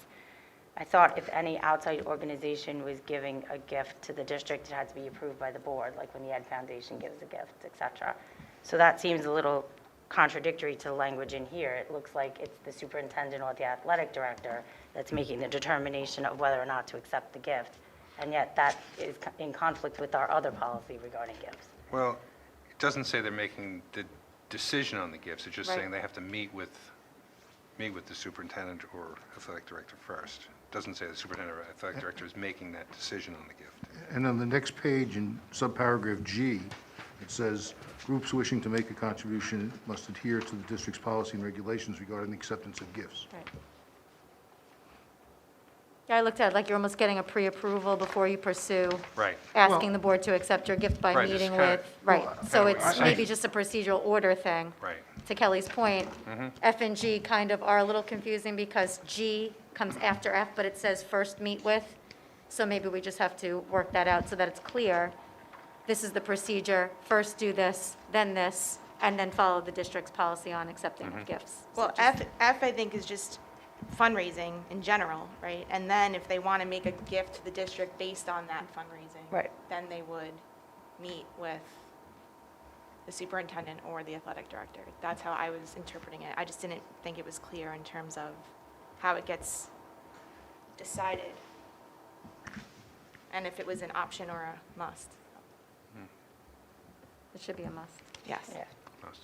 I thought if any outside organization was giving a gift to the district, it had to be approved by the board, like when the Ed Foundation gives a gift, et cetera. So that seems a little contradictory to the language in here. It looks like it's the superintendent or the athletic director that's making the determination of whether or not to accept the gift. And yet that is in conflict with our other policy regarding gifts. Well, it doesn't say they're making the decision on the gifts. It's just Right. saying they have to meet with the superintendent or athletic director first. It doesn't say the superintendent or athletic director is making that decision on the gift. And on the next page in subparagraph G, it says, "Groups wishing to make a contribution must adhere to the district's policy and regulations regarding the acceptance of gifts." Right. Yeah, I looked at it like you're almost getting a pre-approval before you pursue Right. asking the board to accept your gift by Right, just meeting kinda- with, right. So Well, it's I- maybe just a procedural order thing. Right. To Kelly's point, F and G kind of are a little confusing because G comes after F, but it says first meet with. So maybe we just have to work that out so that it's clear. This is the procedure, first do this, and then follow the district's policy on accepting of gifts. So Well, just- F I think is just fundraising in general, right? And then if they want to make a gift to the district based on that fundraising. Right. Then they would meet with the superintendent or the athletic director. That's how I was interpreting it. I just didn't think it was clear in terms of how it gets decided. And if it was an option or a must. It should be a must. Yes. Yeah. Must.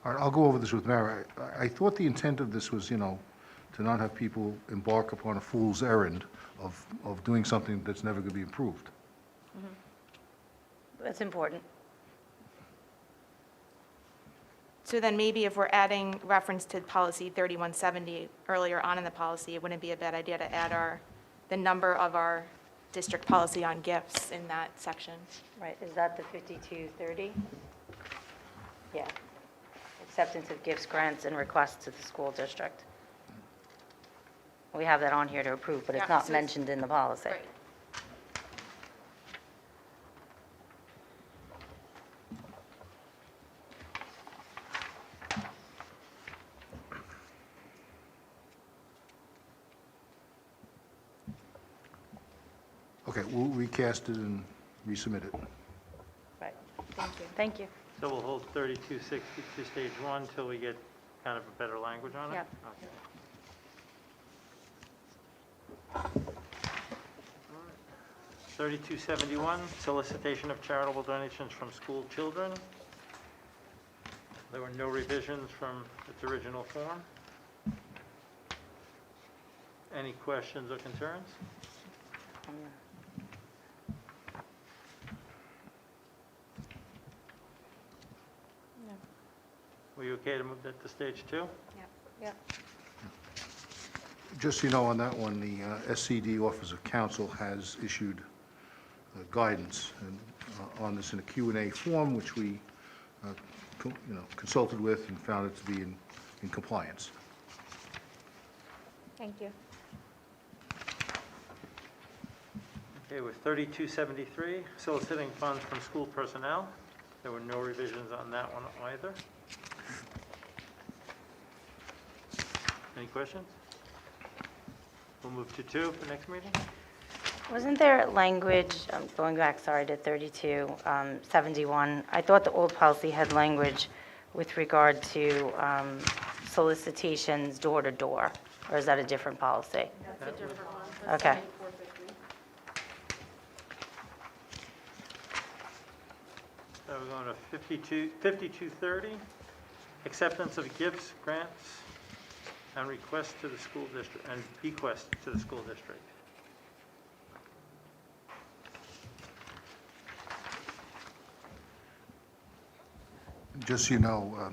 All right, I'll go over this with Mara. I thought the intent of this was, to not have people embark upon a fool's errand of doing something that's never going to be approved. That's important. So then maybe if we're adding reference to policy 3170 earlier on in the policy, it wouldn't be a bad idea to add the number of our district policy on gifts in that section. Right, is that the 5230? Yeah. Acceptance of gifts, grants, and requests to the school district. We have that on here to approve, but Yeah, it's not so it's- mentioned in the policy. Right. Okay, we'll recast it and resubmit it. Right, Thank you. thank you. So we'll hold 3260 to stage one till we get kind of a better language on it? Yep. Okay. 3271, solicitation of charitable donations from school children. There were no revisions from its original form. Any questions or concerns? Were you okay to move that to stage two? Yep. Just so you know, on that one, the SCD Office of Counsel has issued guidance and, on this in a Q&A form, which we consulted with and found it to be in compliance. Thank you. Okay, with 3273, soliciting funds from school personnel. There were no revisions on that one either. Any questions? We'll move to 2 for next meeting. Wasn't there language, going back, sorry, to 3271, I thought the old policy had language with regard to solicitations door to door, or is that a different policy? That's a different one. Okay. So we're going to 5230, acceptance of gifts, grants, and requests to the school district, and bequests to the school district. Just so you know,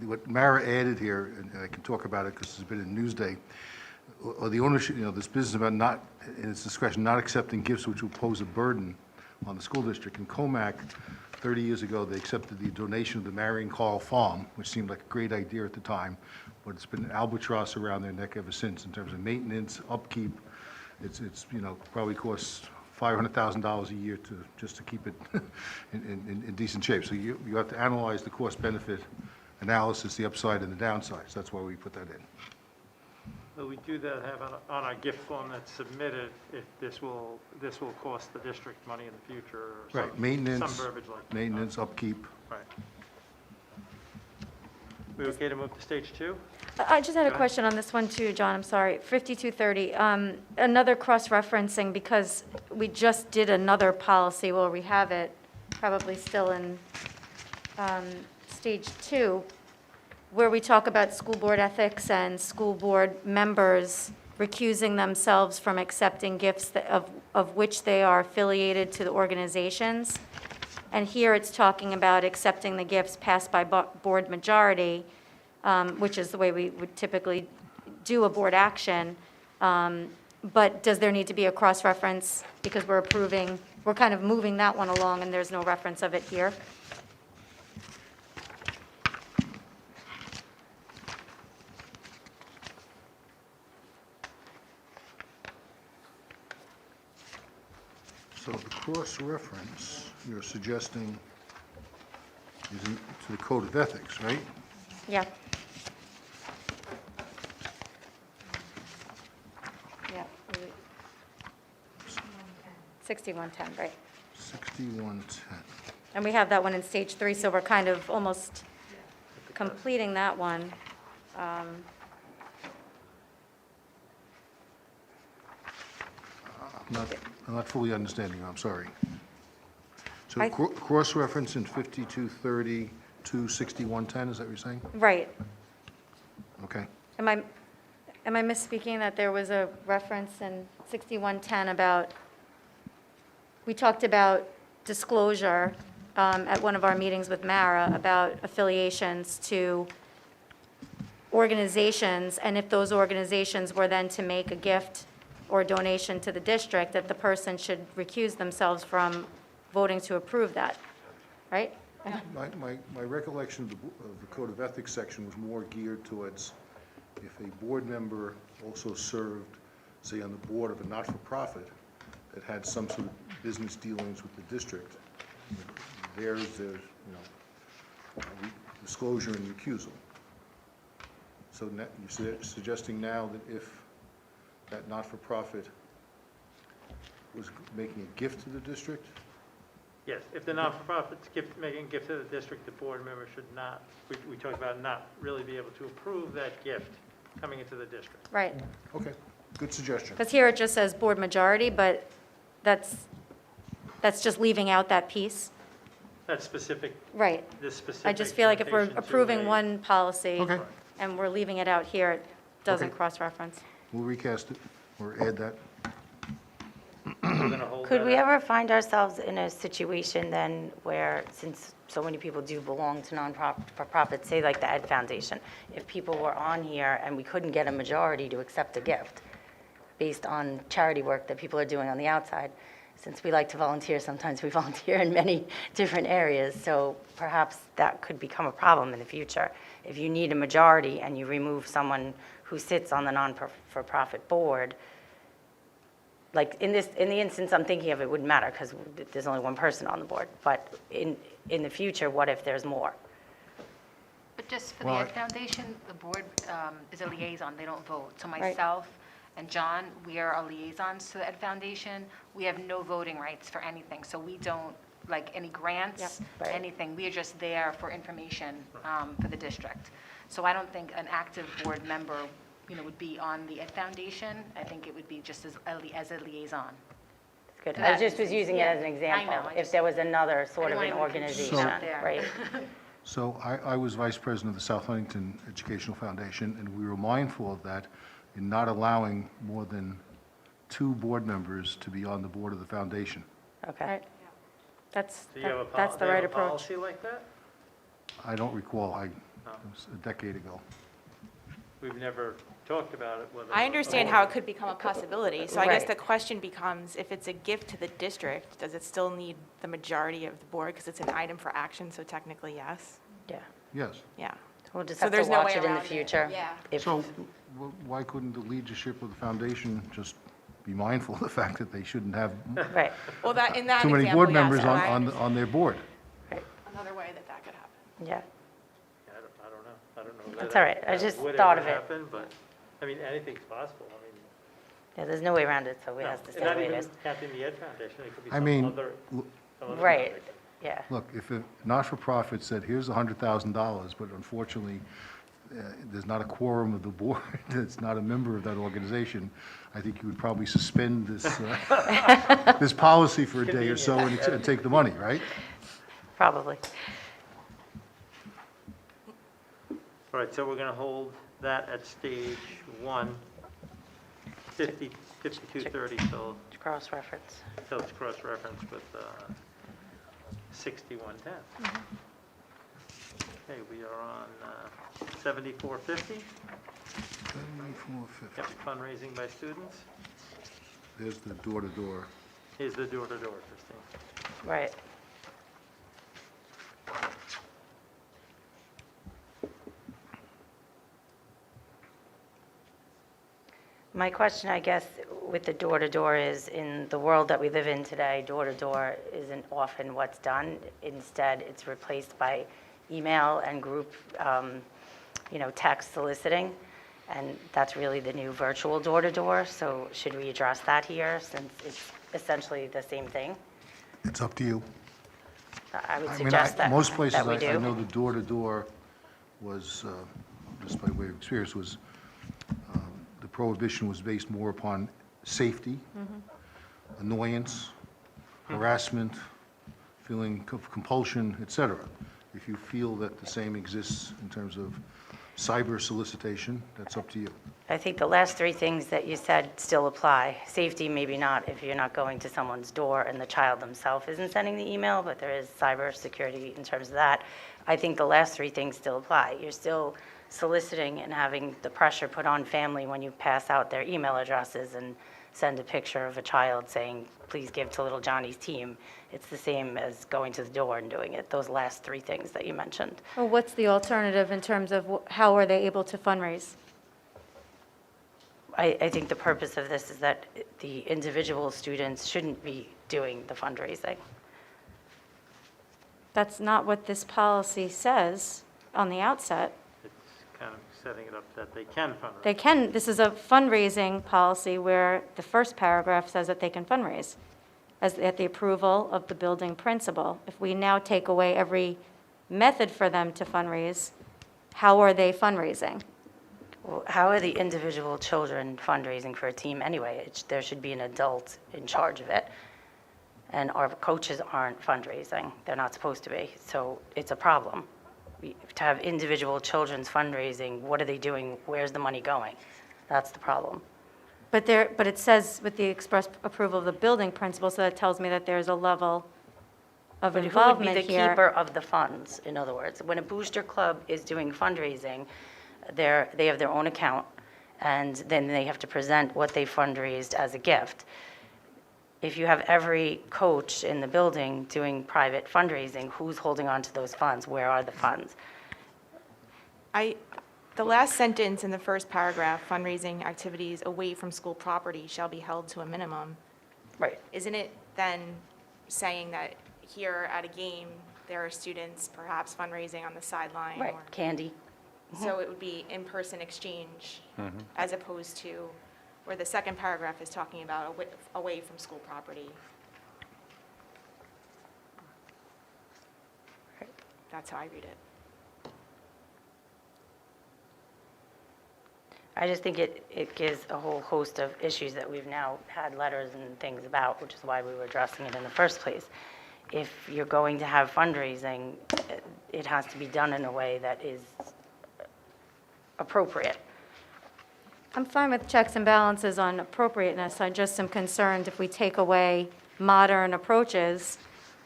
what Mara added here, and I can talk about it because it's been in Newsday, or the ownership, this business about not, in its discretion, not accepting gifts which will pose a burden on the school district. In Comac, 30 years ago, they accepted the donation of the Marion Call Farm, which seemed like a great idea at the time, but it's been an albatross around their neck ever since in terms of maintenance, upkeep. It's probably costs $500,000 a year just to keep it in decent shape. So you have to analyze the cost-benefit analysis, the upside and the downsides. That's why we put that in. But we do that have on our gift form that's submitted, if this will cost the district money in the future, or Right, some maintenance, verbiage like that. maintenance, upkeep. Right. We okay to move to stage 2? I just had a Go ahead. question on this one too, John, I'm sorry. 5230, another cross-referencing, because we just did another policy, well, we have it probably still in stage 2, where we talk about school board ethics and school board members recusing themselves from accepting gifts of which they are affiliated to the organizations. And here it's talking about accepting the gifts passed by board majority, which is the way we would typically do a board action. But does there need to be a cross-reference because we're kind of moving that one along and there's no reference of it here? So the cross-reference you're suggesting is to the Code of Ethics, right? Yeah. Yeah. 6110, right. 6110. And we have that one in stage 3, so we're kind of almost completing that one. I'm not fully understanding, I'm sorry. So I- cross-reference in 5230 to 6110, is that what you're saying? Right. Okay. Am I misspeaking that there was a reference in 6110 about, we talked about disclosure at one of our meetings with Mara about affiliations to organizations, and if those organizations were then to make a gift or donation to the district, that the person should recuse themselves from voting to approve that, right? My recollection of the Code of Ethics section was more geared towards if a board member also served, say, on the board of a not-for-profit that had some sort of business dealings with the district, there's disclosure and recusal. So you're suggesting now that if that not-for-profit was making a gift to the district? Yes, if the non-for-profit's making a gift to the district, the board member should not, we talked about not really be able to approve that gift coming into the district. Right. Okay, good suggestion. Because here it just says board majority, but that's just leaving out that piece. That's specific, Right. this specific. I just feel like if we're notation to approving a- one policy Okay. and we're leaving it out here, it doesn't Okay. cross-reference. We'll recast it or add that. We're gonna hold Could that we up. ever find ourselves in a situation then where, since so many people do belong to nonprofits, say like the Ed Foundation, if people were on here and we couldn't get a majority to accept a gift based on charity work that people are doing on the outside, since we like to volunteer, sometimes we volunteer in many different areas, so perhaps that could become a problem in the future. If you need a majority and you remove someone who sits on the non-for-profit board, like in the instance I'm thinking of, it wouldn't matter because there's only one person on the board. But in the future, what if there's more? But just for the Well, Ed Foundation, the board is a liaison, they don't vote. So Right. myself and John, we are our liaisons to the Ed Foundation. We have no voting rights for anything, so we don't, like, any grants, Yep. Right. anything. We are just there for information for the district. So I don't think an active board member, would be on the Ed Foundation. I think it would be just as a liaison. It's good. To I that just was using it as an I know, example. I If just- there was another sort of I an didn't want to confuse organization, out there. right? So I was vice president of the South Huntington Educational Foundation, and we were mindful of that in not allowing more than 2 board members to be on the board of the foundation. Okay. Right. That's Do you have a that's the they have right a approach. policy like that? I don't recall, it was a decade ago. we've never talked about it, whether. I understand how it could become a possibility, so I guess Right. the question becomes, if it's a gift to the district, does it still need the majority of the board, because it's an item for action, so technically, yes? Yeah. Yes. Yeah. We'll just So have to there's no watch way it in the around it. future. Yeah. If- So why couldn't the leadership of the foundation just be mindful of the fact that they shouldn't have Right, Well, that, in that too many example, board yes, members and I on understand their board? another way that that could happen. yeah. I don't know. That's that- all right. I that just would thought ever of it. happen, But, I mean, anything's possible. I mean, Yeah, there's no way around it, so we no, have to and stay not the way it even is. counting the Ed Foundation, it could be I some mean, other. l- some other Right, project. yeah. Look, if a not-for-profit said, here's $100,000, but unfortunately, there's not a quorum of the board, that's not a member of that organization, I think you would probably suspend this, this policy for a day or so and take the money, right? Probably. All right, so we're going to hold that at stage 1, 5230, so Cross-reference. it's cross-referenced with 6110. Okay, we are on 7450. 7450. Yep, fundraising by students. There's the door-to-door. Here's the door-to-door, Christine. Right. My question, I guess, with the door-to-door is, in the world that we live in today, door-to-door isn't often what's done. Instead, it's replaced by email and group, text soliciting, and that's really the new virtual door-to-door. So should we address that here, since it's essentially the same thing? It's up to you. I would I mean, suggest that most places, that we I know do. the door-to-door was, just by way of experience, was, the prohibition was based more upon safety, annoyance, harassment, feeling of compulsion, et cetera. If you feel that the same exists in terms of cyber solicitation, that's up to you. I think the last three things that you said still apply. Safety, maybe not if you're not going to someone's door and the child themselves isn't sending the email, but there is cyber security in terms of that. I think the last three things still apply. You're still soliciting and having the pressure put on family when you pass out their email addresses and send a picture of a child saying, please give to little Johnny's team. It's the same as going to the door and doing it, those last three things that you mentioned. Well, what's the alternative in terms of how are they able to fundraise? I think the purpose of this is that the individual students shouldn't be doing the fundraising. That's not what this policy says on the outset. It's kind of setting it up that they can fundraise. They can, this is a fundraising policy where the first paragraph says that they can fundraise at the approval of the building principal. If we now take away every method for them to fundraise, how are they fundraising? Well, how are the individual children fundraising for a team anyway? There should be an adult in charge of it. And our coaches aren't fundraising. They're not supposed to be. So it's a problem. To have individual children's fundraising, what are they doing? Where's the money going? That's the problem. But it says with the express approval of the building principal, so that tells me that there's a level of But who would be involvement the here. keeper of the funds, in other words? When a booster club is doing fundraising, they have their own account, and then they have to present what they fundraised as a gift. If you have every coach in the building doing private fundraising, who's holding on to those funds? Where are the funds? The last sentence in the first paragraph, fundraising activities away from school property shall be held to a minimum. Right. Isn't it then saying that here at a game, there are students perhaps fundraising on the sideline? Right, or- candy. So it would be in-person exchange as opposed to where the second paragraph is talking about away from school property. That's how I read it. I just think it gives a whole host of issues that we've now had letters and things about, which is why we were addressing it in the first place. If you're going to have fundraising, it has to be done in a way that is appropriate. I'm fine with checks and balances on appropriateness. I just am concerned if we take away modern approaches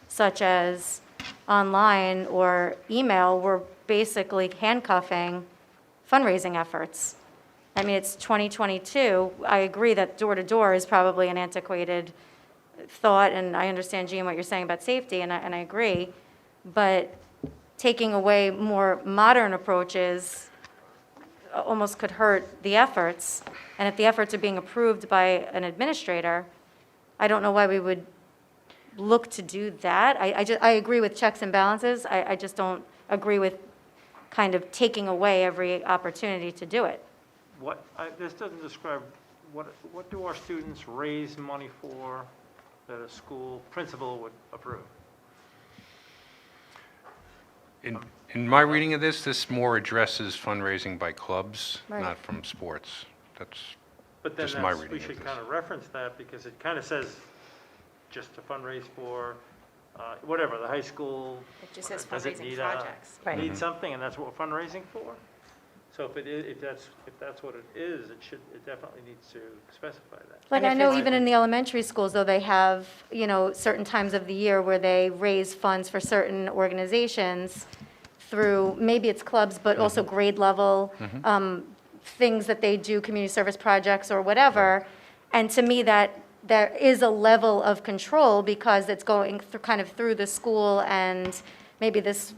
such as online or email, we're basically handcuffing fundraising efforts. I mean, it's 2022. I agree that door-to-door is probably an antiquated thought, and I understand, Jean, what you're saying about safety, and I agree. But taking away more modern approaches almost could hurt the efforts. And if the efforts are being approved by an administrator, I don't know why we would look to do that. I agree with checks and balances. I just don't agree with kind of taking away every opportunity to do it. This doesn't describe, what do our students raise money for that a school principal would approve? In my reading of this more addresses fundraising by clubs, Right. not from sports. That's But then just my we reading of should this. kind of reference that, because it kind of says just to fundraise for, whatever, the high school. It just says does it fundraising need projects. Right. Need something, and that's what we're fundraising for? So if that's what it is, it definitely needs to specify that. Like, And I if know it's- even in the elementary schools, though, they have, certain times of the year where they raise funds for certain organizations through, maybe it's clubs, but also grade level, things that they do, community service projects or whatever. And to me, that there is a level of control because it's going kind of through the school, and maybe this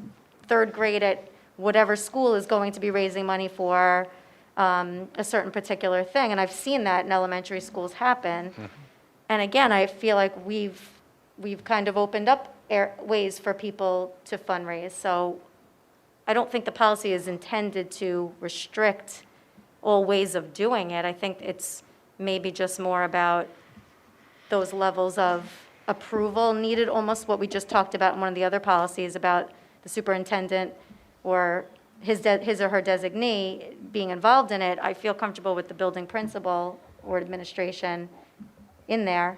third grade at whatever school is going to be raising money for a certain particular thing. And I've seen that in elementary schools happen. And again, I feel like we've kind of opened up ways for people to fundraise. So I don't think the policy is intended to restrict all ways of doing it. I think it's maybe just more about those levels of approval needed, almost what we just talked about in one of the other policies about the superintendent or his or her designee being involved in it. I feel comfortable with the building principal or administration in there.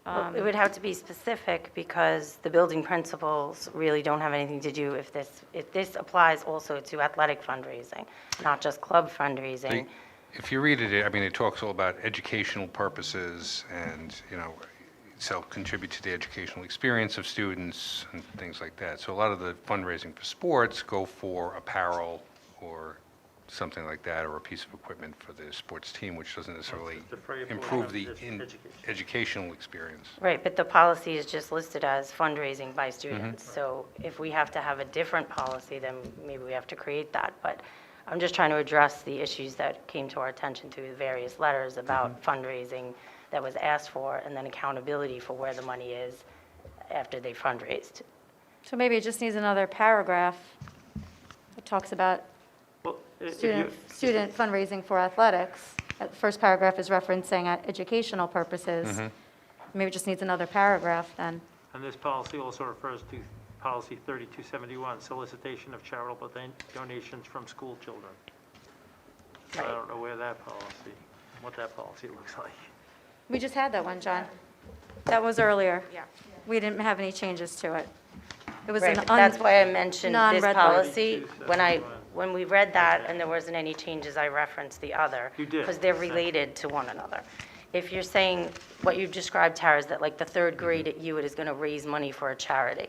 Well, it would have to be specific because the building principals really don't have anything to do if this applies also to athletic fundraising, not just club fundraising. If you read it, it talks all about educational purposes and, so contribute to the educational experience of students and things like that. So a lot of the fundraising for sports go for apparel or something like that, or a piece of equipment for the sports team, which doesn't necessarily Defray a portion improve of the education. educational experience. Right, but the policy is just listed as fundraising by students. So if we have to have a different policy, then maybe we have to create that. But I'm just trying to address the issues that came to our attention through the various letters about fundraising that was asked for, and then accountability for where the money is after they fundraised. So maybe it just needs another paragraph that talks about Well, if student fundraising for athletics. The first paragraph is referencing educational purposes. Maybe it just needs another paragraph then. And this policy also refers to policy 3271, solicitation of charitable donations from school children. I don't know what that policy looks like. We just had that one, John. That was earlier. Yeah. We didn't have any changes to it. It was Right, an but that's why I mentioned this non-red policy. line. When we read that and there wasn't any changes, I referenced the other. You did. Because they're related to one another. If you're saying, what you've described, Tara, is that like the third grade at Hewitt is going to raise money for a charity,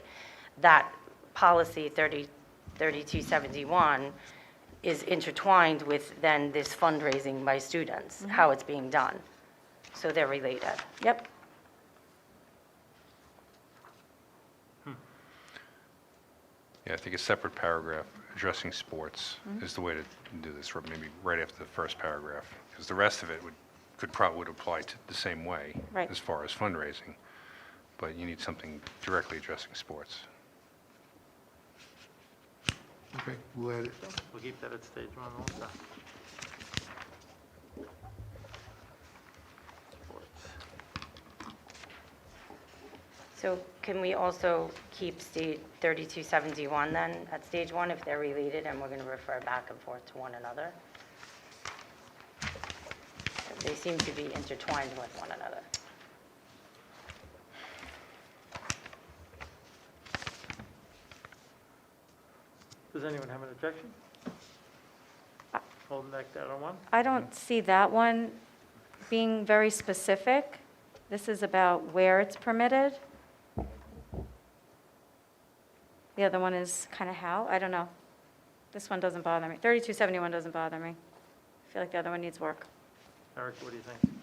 that policy 3271 is intertwined with then this fundraising by students, how it's being done. So they're related. Yep. Yeah, I think a separate paragraph addressing sports is the way to do this, or maybe right after the first paragraph, because the rest of it would apply to the same way Right. as far as fundraising, but you need something directly addressing sports. Okay, we'll add it. We'll keep that at stage one also. Sports. So can we also keep state 3271 then at stage one if they're related and we're going to refer back and forth to one another? They seem to be intertwined with one another. Does anyone have an objection? Holding back that on one? I don't see that one being very specific. This is about where it's permitted. The other one is kind of how, I don't know. This one doesn't bother me. 3271 doesn't bother me. feel like the other one needs work. Eric, what do you think?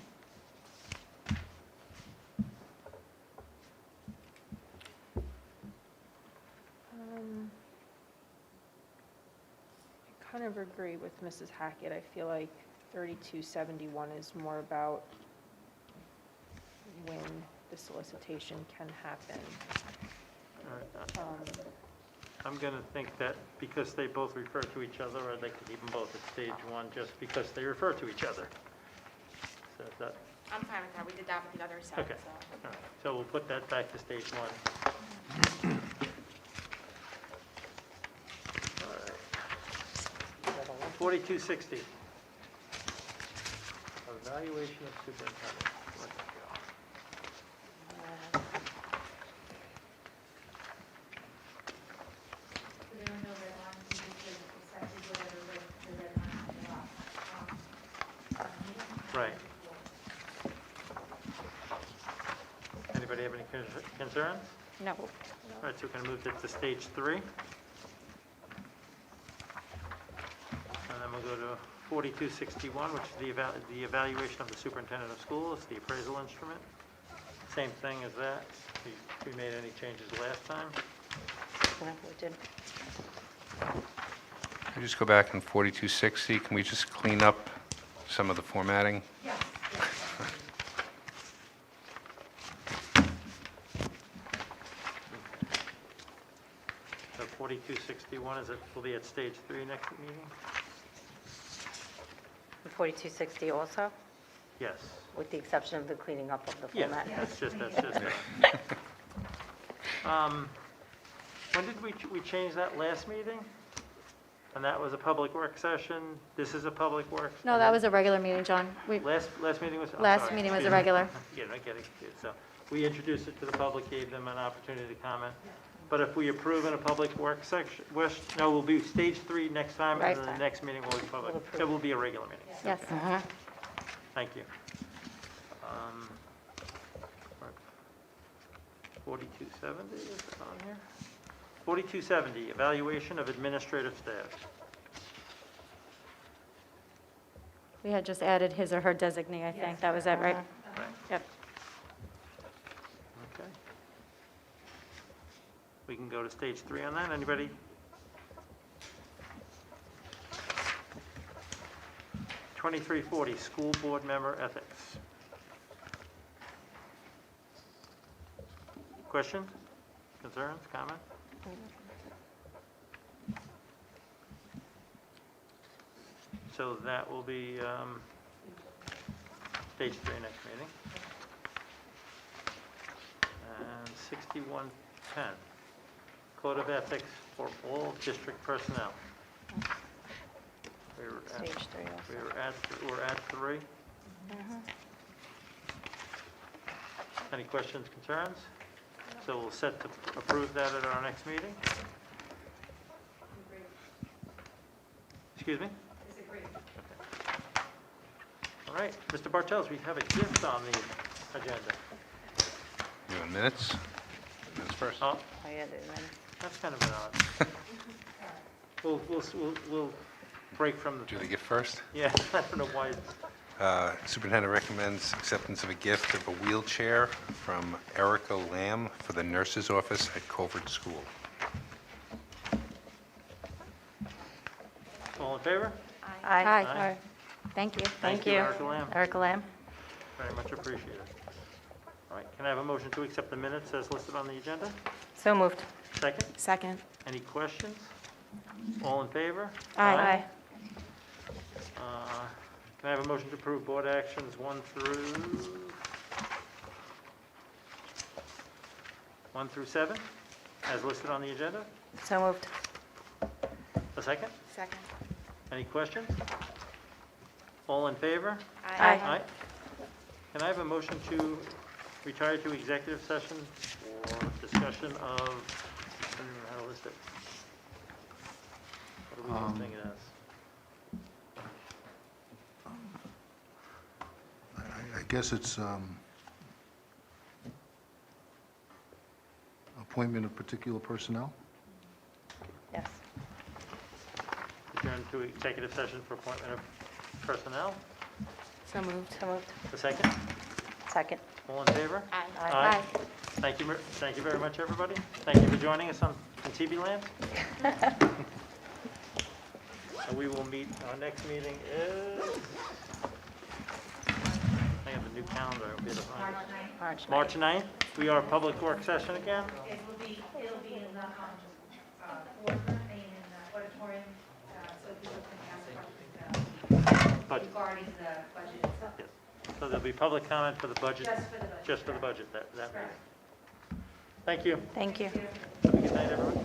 I kind of agree with Mrs. Hackett. I feel like 3271 is more about when the solicitation can happen. All right, Um, I'm going to think that because they both refer to each other, I'd like to keep them both at stage 1 just because they refer to each other. So is that, I'm fine with that. We did that with the other set, okay. All right. So we'll put that back to stage 1. All right. 4260. Evaluation of superintendent. Let's go. Right. Anybody have any concerns? No. All right, so we're going to move it to stage 3. And then we'll go to 4261, which is the evaluation of the superintendent of schools, the appraisal instrument. Same thing as that. We made any changes last time? No, we did. Can I just go back in 4260? Can we just clean up some of the formatting? So 4261, will be at stage 3 next meeting? 4260 also, Yes. with the exception of the cleaning up of the Yeah, format. that's just. When did we change that last meeting? And that was a public work session. This is a public work. No, that was a regular meeting, John. Last meeting was. I'm Last sorry, meeting was a excuse me. regular. Yeah, I'm getting confused. So we introduced it to the public, gave them an opportunity to comment. But if we approve in a public work section, we'll be stage 3 next time, and then the Right. next meeting will be public. We'll approve. It will be a regular meeting. Yes. Thank you. 4270 is it on here? 4270, evaluation of administrative staff. We had just added his or her designee, I think. That was it, right? Right. Yep. Okay. We can go to stage 3 on that. Anybody? $2340, school board member ethics. Questions, concerns, comments? So that will be stage 3 next meeting. And 6110, code of ethics for all district personnel. We were at- Stage 3 also. We're at 3. Any questions, concerns? So we'll set to approve that at our next meeting? Excuse me? All right, Mr. Bartels, we have a gift on the agenda. You want minutes? Minutes first. Oh, Oh, yeah, the minutes. that's kind of an odd. We'll break from the. Do the gift first. Yeah, I don't know why. Superintendent recommends acceptance of a gift of a wheelchair from Erica Lamb for the nurse's office at Covert School. All in favor? Aye. Aye. Thank you. Thank you, Erica Lamb. Erica Lamb? Very much appreciated. All right, can I have a motion to accept the minutes as listed on the agenda? So moved. Second? Second. Any questions? All in favor? Aye. Can I have a motion to approve board actions 1 through 7, as listed on the agenda? So moved. A second? Second. Any questions? All in favor? Aye. Can I have a motion to retire to executive session for discussion of, I don't even know how to list it. What are we listing it as? I guess it's appointment of particular personnel. Yes. Adjourn to executive session for appointment of Personnel, So moved. So moved. a second. Second. All in favor? Aye. Thank you very much, everybody. Thank you for joining us on TV Land. And we will meet, our next meeting is, I have a new calendar. It'll be the- March 9th. We are public work session again. It'll be in the boardroom, in the auditorium, so people can ask questions Budget. regarding the budget itself. Yes. So there'll be public comment for the budget. Just for the budget. Just for the budget, that meeting. Thank you. Thank you. Have a good night, everyone.